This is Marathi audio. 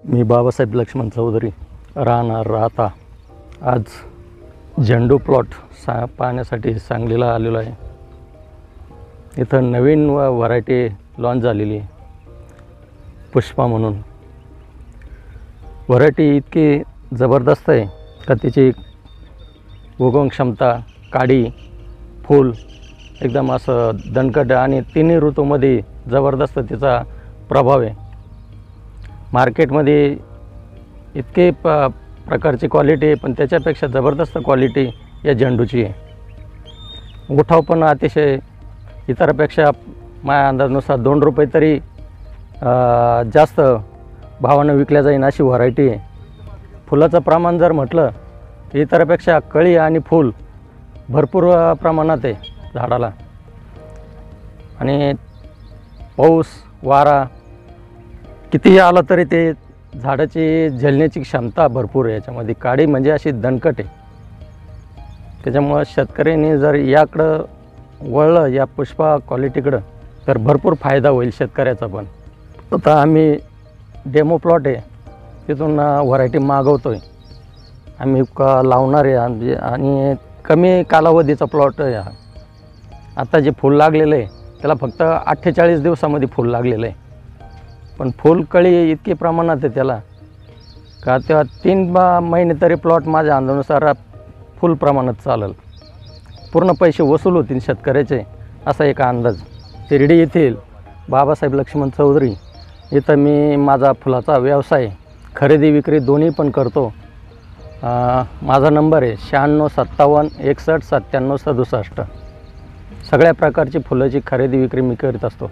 मी बाबासाहेब लक्ष्मण चौधरी राहणार राहता आज झेंडू प्लॉट पाहण्यासाठी सांगलीला आलेलो आहे। इथं नवीन व्हरायटी लॉन्च झालेली आहे, पुष्पा म्हणून। व्हरायटी इतकी जबरदस्त आहे का त्याची उगवण क्षमता, काडी, फूल एकदम असं दणकट आणि तिन्ही ऋतूमध्ये जबरदस्त त्याचा प्रभाव आहे। मार्केटमध्ये इतके प्रकारची क्वालिटी आहे, पण त्याच्यापेक्षा जबरदस्त क्वालिटी या झेंडूची आहे। उठाव पण अतिशय इतरापेक्षा माझ्या अंदाजानुसार 2 रुपये तरी जास्त भावानं विकल्या जाईल अशी व्हरायटी आहे। फुलाचं प्रमाण जर म्हटलं तर इतरापेक्षा कळी आणि फूल भरपूर प्रमाणात आहे झाडाला। आणि पाऊस वारा कितीही आला तरी ते झाडाची झेलण्याची क्षमता भरपूर आहे याच्यामध्ये। काडी म्हणजे अशी दणकट आहे। त्याच्यामुळं शेतकऱ्यांनी जर याकडं वळलं, या पुष्पा क्वालिटीकडं, तर भरपूर फायदा होईल शेतकऱ्याचा पण। आता आम्ही डेमो प्लॉट आहे तिथून व्हरायटी मागवतो आहे आम्ही, लावणार आहे आणि कमी कालावधीचा प्लॉट आहे हा। आता जे फूल लागलेलं आहे त्याला फक्त 48 दिवसामध्ये फूल लागलेलं आहे, पण फुलकळी इतकी प्रमाणात आहे त्याला का तेव्हा 3 महिने तरी प्लॉट माझ्या अंदाजानुसार फुल प्रमाणात चालेल। पूर्ण पैसे वसूल होतील शेतकऱ्याचे असा एक अंदाज। शिर्डी येथील बाबासाहेब लक्ष्मण चौधरी इथं मी माझा फुलाचा व्यवसाय खरेदी विक्री दोन्ही पण करतो। माझा नंबर आहे 96 57 61 97 67। सगळ्या प्रकारची फुलाची खरेदी विक्री मी करीत असतो।